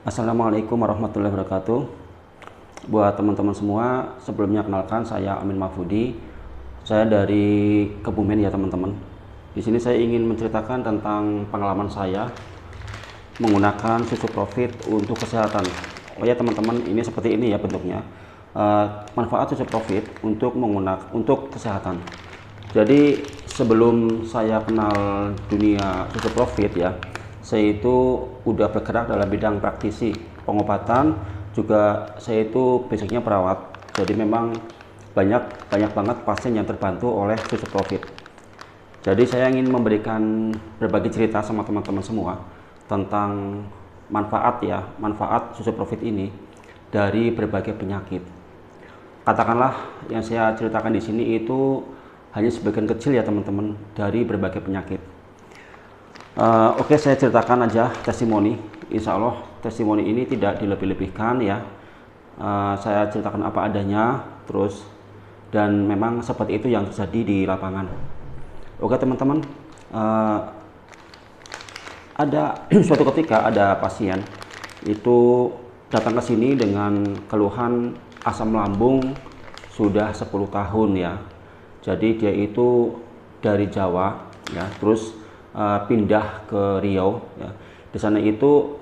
Assalamualaikum warahmatullahi wabarakatuh. Buat teman-teman semua, sebelumnya kenalkan saya Amin Mahfudi. Saya dari Kebumen ya teman-teman. Di sini saya ingin menceritakan tentang pengalaman saya menggunakan susu profit untuk kesehatan. Oh ya teman-teman, ini seperti ini ya bentuknya. Manfaat susu profit untuk kesehatan. Jadi sebelum saya kenal dunia susu profit ya, saya itu udah bergerak dalam bidang praktisi pengobatan, juga saya itu basicnya perawat. Jadi memang banyak banget pasien yang terbantu oleh susu profit. Jadi saya ingin memberikan berbagi cerita sama teman-teman semua tentang manfaat susu profit ini dari berbagai penyakit. Katakanlah yang saya ceritakan di sini itu hanya sebagian kecil ya teman-teman dari berbagai penyakit. Oke, saya ceritakan aja testimoni. Insya Allah testimoni ini tidak dilebih-lebihkan ya. Saya ceritakan apa adanya, dan memang seperti itu yang terjadi di lapangan. Oke teman-teman, ada suatu ketika ada pasien itu datang ke sini dengan keluhan asam lambung sudah 10 tahun ya. Jadi dia itu dari Jawa ya, terus pindah ke Riau ya. Di sana itu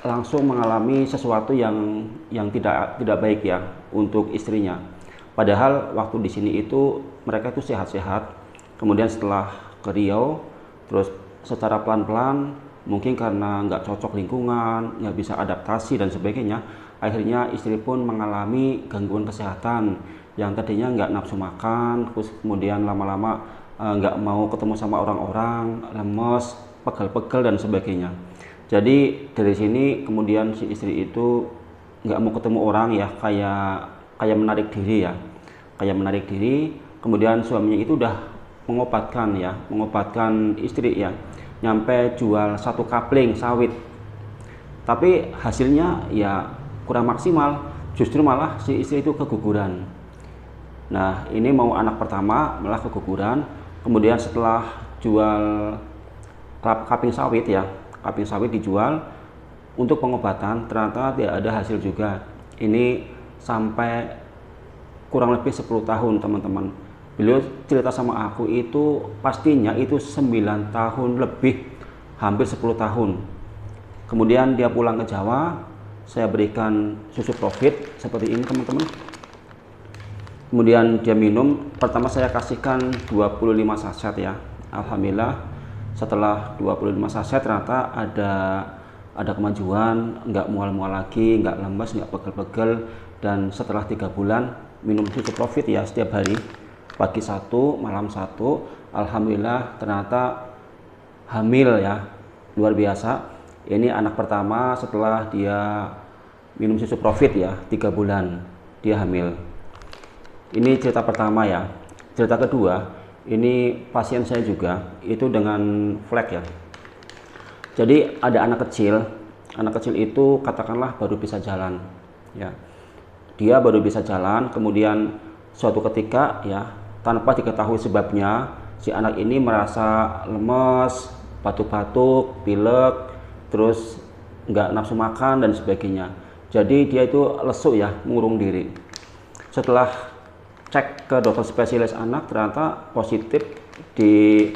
langsung mengalami sesuatu yang tidak baik ya untuk istrinya. Padahal waktu di sini itu mereka itu sehat-sehat. Kemudian setelah ke Riau, terus secara pelan-pelan mungkin karena nggak cocok lingkungan, nggak bisa adaptasi dan sebagainya, akhirnya istri pun mengalami gangguan kesehatan yang tadinya nggak nafsu makan, terus kemudian lama-lama nggak mau ketemu sama orang-orang, lemes, pegel-pegel dan sebagainya. Jadi dari sini kemudian si istri itu nggak mau ketemu orang ya, kayak menarik diri ya, Kemudian suaminya itu udah mengobatkan istri ya, nyampe jual 1 kapling sawit, tapi hasilnya ya kurang maksimal, justru malah si istri itu keguguran. Nah ini mau anak pertama malah keguguran. Kemudian setelah jual kaping sawit dijual untuk pengobatan, ternyata tidak ada hasil juga. Ini sampai kurang lebih 10 tahun teman-teman. Beliau cerita sama aku itu pastinya itu 9 tahun lebih, hampir 10 tahun. Kemudian dia pulang ke Jawa, saya berikan susu profit seperti ini teman-teman. Kemudian dia minum, pertama saya kasihkan 25 saset ya. Alhamdulillah setelah 25 saset ternyata ada kemajuan, nggak mual-mual lagi, nggak lemes, nggak pegel-pegel. Dan setelah 3 bulan minum susu profit ya setiap hari, pagi 1 malam 1, alhamdulillah ternyata hamil ya, luar biasa. Ini anak pertama setelah dia minum susu profit ya 3 bulan dia hamil. Ini cerita pertama ya. Cerita kedua, ini pasien saya juga itu dengan flek ya. Jadi ada anak kecil itu katakanlah baru bisa jalan ya. Dia baru bisa jalan, kemudian suatu ketika ya, tanpa diketahui sebabnya, si anak ini merasa lemes, batuk-batuk, pilek, terus nggak nafsu makan dan sebagainya. Jadi dia itu lesu ya, mengurung diri. Setelah cek ke dokter spesialis anak, ternyata positif di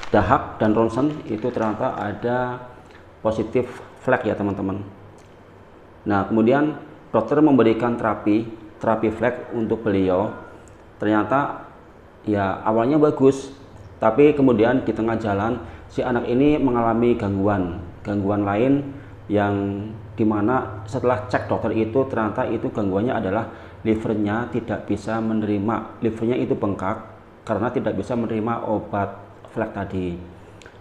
dahak dan ronsen itu ternyata ada positif flek ya teman-teman. Nah kemudian dokter memberikan terapi flek untuk beliau. Ternyata ya awalnya bagus, tapi kemudian di tengah jalan si anak ini mengalami gangguan lain yang dimana setelah cek dokter itu ternyata itu gangguannya adalah livernya tidak bisa menerima, livernya itu bengkak karena tidak bisa menerima obat flek tadi.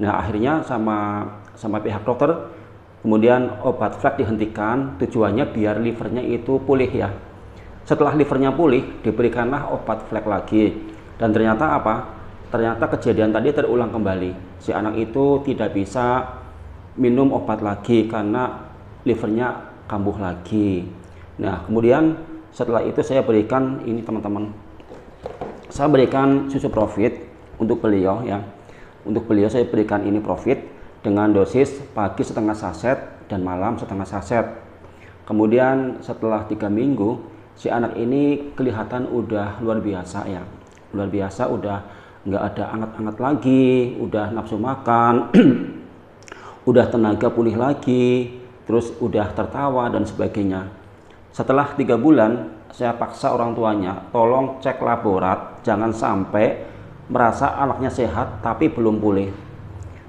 Nah akhirnya sama pihak dokter kemudian obat flek dihentikan, tujuannya biar livernya itu pulih ya. Setelah livernya pulih diberikanlah obat flek lagi, dan ternyata apa? Ternyata kejadian tadi terulang kembali. Si anak itu tidak bisa minum obat lagi karena livernya kambuh lagi. Nah kemudian setelah itu saya berikan ini teman-teman, saya berikan susu profit untuk beliau ya. Untuk beliau saya berikan ini profit dengan dosis pagi setengah saset, dan malam setengah saset. Kemudian setelah 3 minggu, si anak ini kelihatan udah luar biasa ya, luar biasa, udah nggak ada anget-anget lagi, udah nafsu makan, udah tenaga pulih lagi, terus udah tertawa dan sebagainya. Setelah 3 bulan, saya paksa orang tuanya, tolong cek laborat, jangan sampai merasa anaknya sehat tapi belum pulih.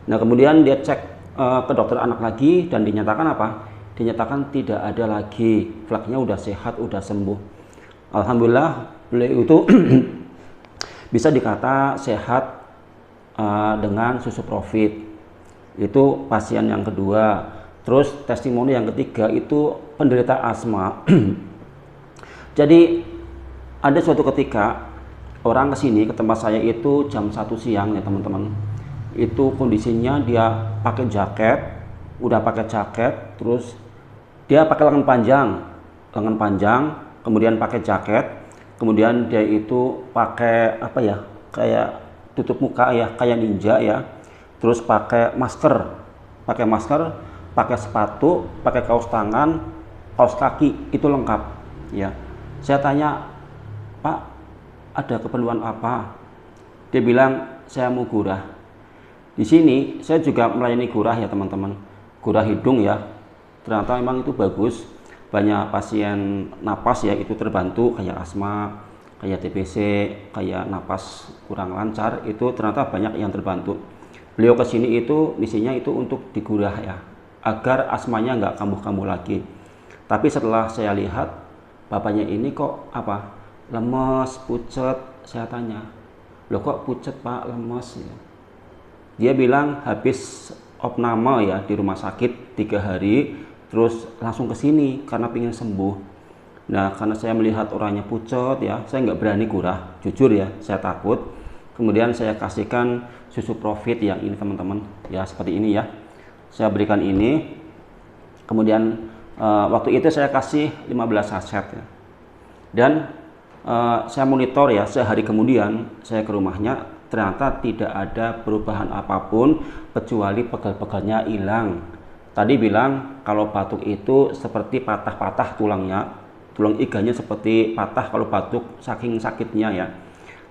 Nah kemudian dia cek ke dokter anak lagi dan dinyatakan apa? Dinyatakan tidak ada lagi, flagnya udah sehat, udah sembuh. Alhamdulillah beliau itu bisa dikata sehat dengan susu Profit. Itu pasien yang kedua. Terus testimoni yang ketiga itu penderita asma. Jadi ada suatu ketika orang kesini ke tempat saya itu jam 1 siang ya teman-teman. Itu kondisinya dia pakai jaket, udah pakai jaket, terus dia pakai lengan panjang, kemudian pakai jaket, kemudian dia itu pakai apa ya, kayak tutup muka ya, kayak ninja ya, terus pakai masker, pakai sepatu, pakai kaos tangan, kaos kaki, itu lengkap ya. Saya tanya, Pak, ada keperluan apa? Dia bilang, saya mau gurah. Di sini saya juga melayani gurah ya teman-teman, gurah hidung ya. Ternyata memang itu bagus, banyak pasien napas ya itu terbantu, kayak asma, kayak TBC, kayak napas kurang lancar, itu ternyata banyak yang terbantu. Beliau kesini itu misinya itu untuk digurah ya, agar asmanya nggak kambuh-kambuh lagi. Tapi setelah saya lihat bapaknya ini kok apa, lemes, pucet. Saya tanya, loh kok pucet Pak, lemes ya? Dia bilang habis opname ya di rumah sakit 3 hari, terus langsung ke sini karena pengen sembuh. Nah karena saya melihat orangnya pucet ya, saya nggak berani gurah, jujur ya, saya takut. Kemudian saya kasihkan susu Profit yang ini teman-teman ya, seperti ini ya, saya berikan ini. Kemudian waktu itu saya kasih 15 saset ya. Dan saya monitor ya, sehari kemudian saya ke rumahnya, ternyata tidak ada perubahan apapun kecuali pegal-pegalnya hilang. Tadi bilang kalau batuk itu seperti patah-patah tulangnya, tulang iganya seperti patah kalau batuk saking sakitnya ya.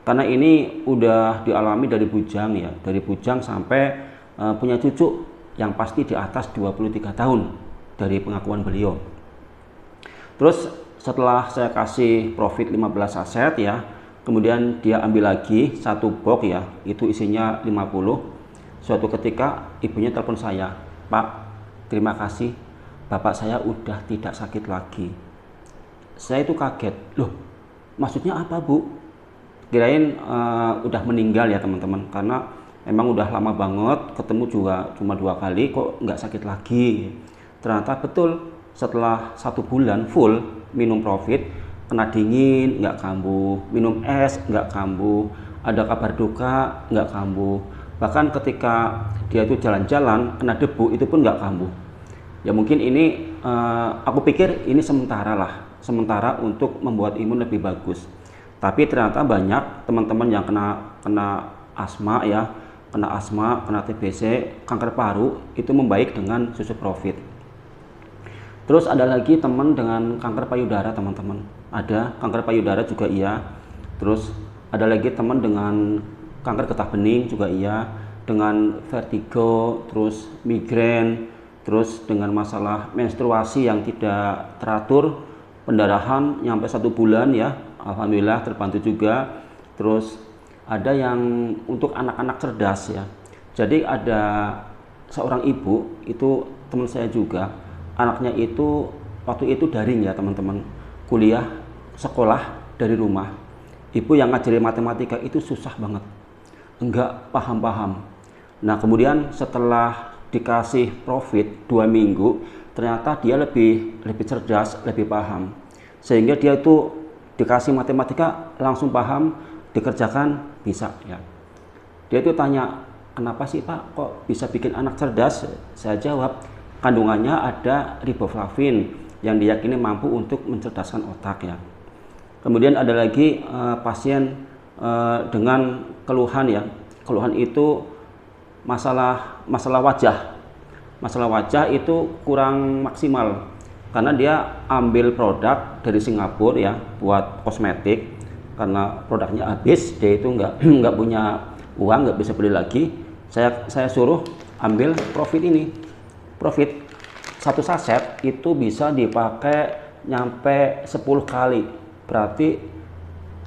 Karena ini udah dialami dari bujang ya, dari bujang sampai punya cucu yang pasti di atas 23 tahun dari pengakuan beliau. Terus setelah saya kasih Profit 15 saset ya, kemudian dia ambil lagi 1 box ya, itu isinya 50. Suatu ketika ibunya telepon saya, Pak, terima kasih, bapak saya udah tidak sakit lagi. Saya itu kaget, loh maksudnya apa Bu? Kirain udah meninggal ya teman-teman, karena emang udah lama banget, ketemu juga cuma 2 kali kok nggak sakit lagi. Ternyata betul, setelah 1 bulan full minum Profit, kena dingin nggak kambuh, minum es nggak kambuh, ada kabar duka nggak kambuh, bahkan ketika dia itu jalan-jalan kena debu itu pun nggak kambuh. Ya mungkin ini aku pikir ini sementara untuk membuat imun lebih bagus. Tapi ternyata banyak teman-teman yang kena asma ya, kena TBC, kanker paru itu membaik dengan susu Profit. Terus ada lagi teman dengan kanker payudara teman-teman, ada kanker payudara juga iya. Terus ada lagi teman dengan kanker getah bening juga iya, dengan vertigo, terus migrain, terus dengan masalah menstruasi yang tidak teratur, pendarahan nyampe 1 bulan ya, alhamdulillah terbantu juga. Terus ada yang untuk anak-anak cerdas ya, jadi ada seorang ibu itu teman saya juga, anaknya itu waktu itu daring ya teman-teman, kuliah sekolah dari rumah. Ibu yang ngajarin matematika itu susah banget, enggak paham-paham. Nah kemudian setelah dikasih Profit 2 minggu, ternyata dia lebih cerdas, lebih paham, sehingga dia itu dikasih matematika langsung paham, dikerjakan bisa ya. Dia itu tanya, kenapa sih Pak kok bisa bikin anak cerdas? Saya jawab, kandungannya ada riboflavin yang diyakini mampu untuk mencerdaskan otak ya. Kemudian ada lagi pasien dengan keluhan ya, keluhan itu masalah wajah, masalah wajah itu kurang maksimal karena dia ambil produk dari Singapura ya buat kosmetik, karena produknya habis, dia itu nggak punya uang, nggak bisa beli lagi. Saya suruh ambil profit ini. Profit satu saset itu bisa dipakai nyampe 10 kali, berarti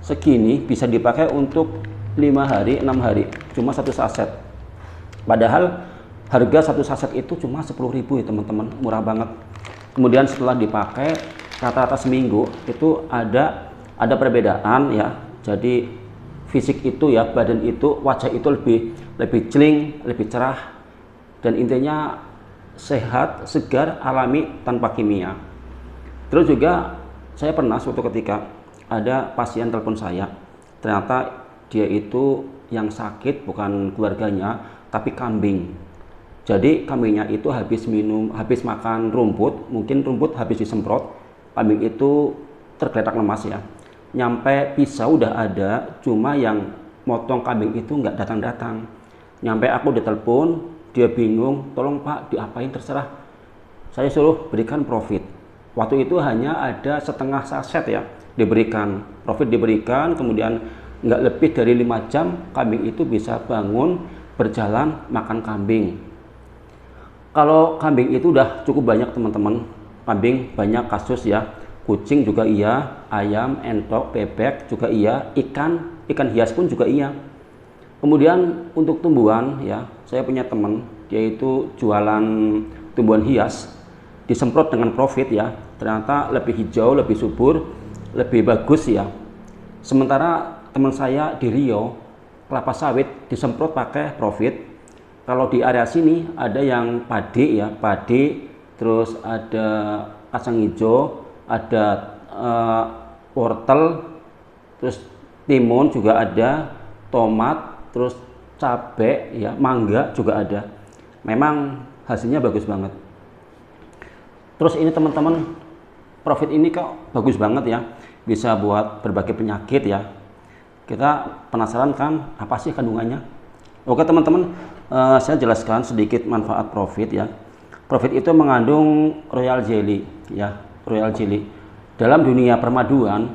segini bisa dipakai untuk 5 hari 6 hari cuma satu saset, padahal harga satu saset itu cuma 10.000 ya teman-teman, murah banget. Kemudian setelah dipakai rata-rata seminggu itu ada perbedaan ya, jadi fisik itu ya, badan itu, wajah itu lebih celing, lebih cerah, dan intinya sehat, segar, alami, tanpa kimia. Terus juga saya pernah suatu ketika ada pasien telepon saya, ternyata dia itu yang sakit bukan keluarganya tapi kambing. Jadi kambingnya itu habis makan rumput, mungkin rumput habis disemprot, kambing itu tergeletak lemas ya. Nyampe pisau udah ada, cuma yang motong kambing itu nggak datang-datang. Nyampe aku ditelepon, dia bingung, tolong Pak, diapain terserah. Saya suruh berikan profit. Waktu itu hanya ada setengah saset ya, diberikan. Profit diberikan, kemudian nggak lebih dari 5 jam, kambing itu bisa bangun, berjalan, makan kambing. Kalau kambing itu udah cukup banyak teman-teman, kambing banyak kasus ya, kucing juga iya, ayam, entok, bebek juga iya, ikan hias pun juga iya. Kemudian untuk tumbuhan ya, saya punya teman, dia itu jualan tumbuhan hias, disemprot dengan profit ya, ternyata lebih hijau, lebih subur, lebih bagus ya. Sementara teman saya di Riau, kelapa sawit disemprot pakai profit. Kalau di area sini ada yang padi ya, padi, terus ada kacang hijau, ada wortel, terus timun juga ada, tomat, terus cabai ya, mangga juga ada. Memang hasilnya bagus banget. Terus ini teman-teman, profit ini kok bagus banget ya, bisa buat berbagai penyakit ya. Kita penasaran kan apa sih kandungannya? Oke teman-teman, saya jelaskan sedikit manfaat profit ya. Profit itu mengandung royal jelly ya, royal jelly. Dalam dunia permaduan,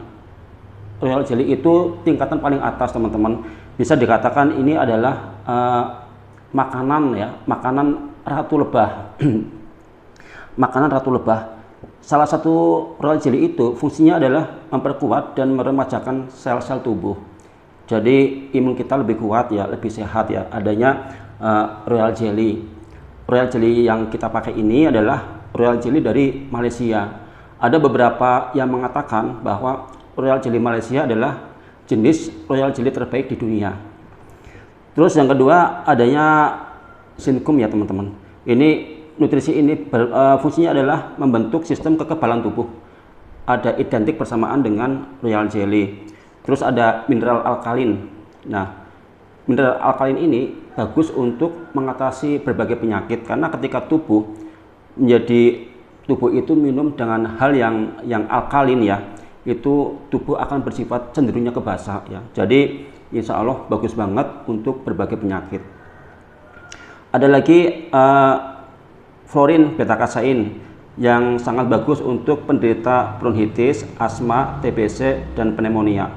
royal jelly itu tingkatan paling atas teman-teman. Bisa dikatakan ini adalah makanan ya, makanan ratu lebah. Makanan ratu lebah. Salah satu royal jelly itu fungsinya adalah memperkuat dan meremajakan sel-sel tubuh. Jadi imun kita lebih kuat ya, lebih sehat ya, adanya royal jelly. Royal jelly yang kita pakai ini adalah royal jelly dari Malaysia. Ada beberapa yang mengatakan bahwa royal jelly Malaysia adalah jenis royal jelly terbaik di dunia. Terus yang kedua adanya Sinkum ya teman-teman. Ini nutrisi ini fungsinya adalah membentuk sistem kekebalan tubuh. Ada identik bersamaan dengan royal jelly. Terus ada mineral alkalin. Nah, mineral alkalin ini bagus untuk mengatasi berbagai penyakit, karena ketika tubuh itu minum dengan hal yang alkalin ya, itu tubuh akan bersifat cenderungnya ke basah ya. Jadi insya Allah bagus banget untuk berbagai penyakit. Ada lagi florin beta kasein yang sangat bagus untuk penderita bronkitis, asma, TBC, dan pneumonia.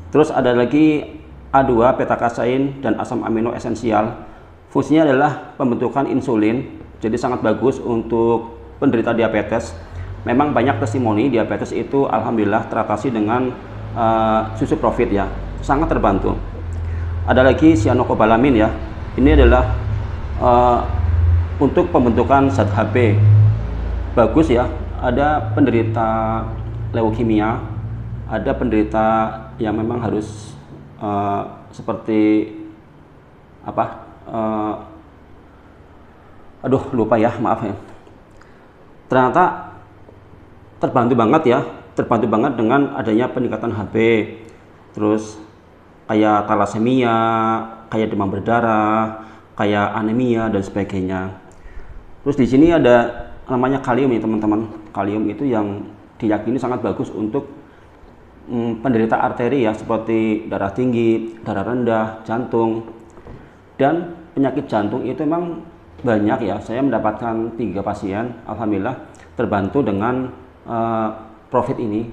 Terus ada lagi A2 beta kasein dan asam amino esensial. Fungsinya adalah pembentukan insulin, jadi sangat bagus untuk penderita diabetes. Memang banyak testimoni diabetes itu alhamdulillah teratasi dengan susu profit ya, sangat terbantu. Ada lagi cyanocobalamin ya, ini adalah untuk pembentukan zat Hb, bagus ya. Ada penderita leukemia, ada penderita yang memang harus seperti apa, aduh lupa ya, maaf ya. Ternyata terbantu banget dengan adanya peningkatan Hb, terus kayak thalassemia, kayak demam berdarah, kayak anemia dan sebagainya. Terus di sini ada namanya kalium ya teman-teman. Kalium itu yang diyakini sangat bagus untuk penderita arteri ya, seperti darah tinggi, darah rendah, jantung. Dan penyakit jantung itu memang banyak ya, saya mendapatkan 3 pasien, alhamdulillah terbantu dengan profit ini.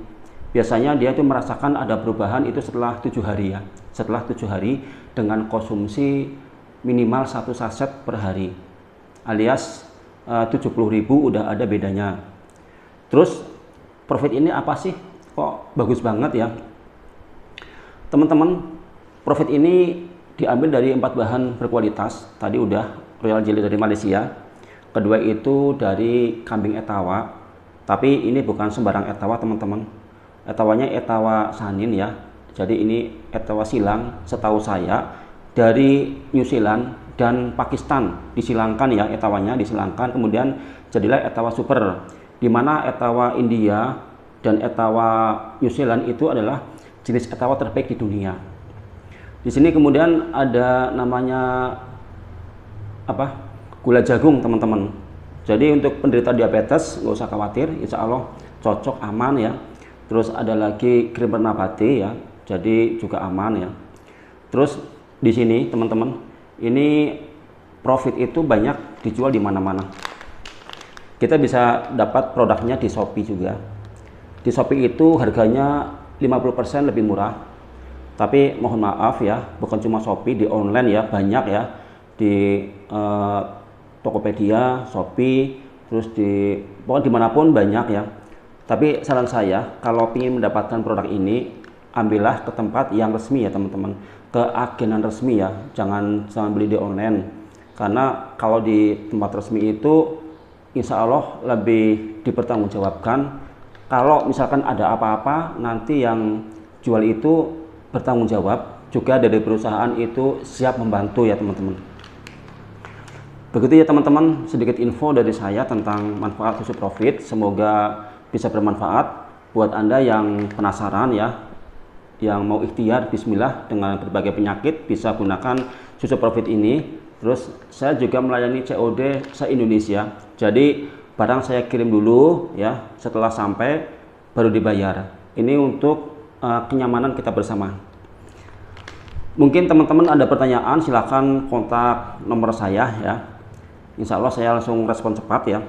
Biasanya dia itu merasakan ada perubahan itu setelah 7 hari ya, setelah 7 hari dengan konsumsi minimal 1 saset per hari, alias 70.000 udah ada bedanya. Terus profit ini apa sih? Kok bagus banget ya? Teman-teman, profit ini diambil dari 4 bahan berkualitas. Tadi udah Royal Jelly dari Malaysia. Kedua itu dari kambing etawa. Tapi ini bukan sembarang etawa, teman-teman. Etawanya etawa sanin ya. Jadi ini etawa silang setahu saya dari New Zealand dan Pakistan disilangkan ya, etawanya disilangkan, kemudian jadilah etawa super, di mana etawa India dan etawa New Zealand itu adalah jenis etawa terbaik di dunia. Di sini kemudian ada namanya apa? Gula jagung, teman-teman. Jadi untuk penderita diabetes nggak usah khawatir, insya Allah cocok, aman ya. Terus ada lagi krim nabati ya, jadi juga aman ya. Terus di sini teman-teman, ini profit itu banyak dijual di mana-mana. Kita bisa dapat produknya di Shopee juga. Di Shopee itu harganya 50% lebih murah. Tapi mohon maaf ya, bukan cuma Shopee, di online ya banyak ya, di Tokopedia, Shopee, terus di pokoknya dimanapun banyak ya. Tapi saran saya, kalau ingin mendapatkan produk ini, ambillah ke tempat yang resmi ya teman-teman, ke agenan resmi ya, jangan beli di online. Karena kalau di tempat resmi itu insya Allah lebih dipertanggungjawabkan. Kalau misalkan ada apa-apa, nanti yang jual itu bertanggung jawab, juga dari perusahaan itu siap membantu ya teman-teman. Begitu ya teman-teman, sedikit info dari saya tentang manfaat susu profit. Semoga bisa bermanfaat buat Anda yang penasaran ya, yang mau ikhtiar bismillah dengan berbagai penyakit, bisa gunakan susu profit ini. Terus saya juga melayani COD se-Indonesia. Jadi barang saya kirim dulu ya, setelah sampai baru dibayar. Ini untuk kenyamanan kita bersama. Mungkin teman-teman ada pertanyaan, silahkan kontak nomor saya ya. Insya Allah saya langsung respon cepat ya.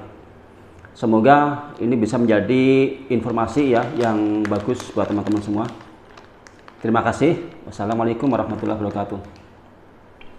Semoga ini bisa menjadi informasi ya yang bagus buat teman-teman semua. Terima kasih. Wassalamualaikum warahmatullahi wabarakatuh.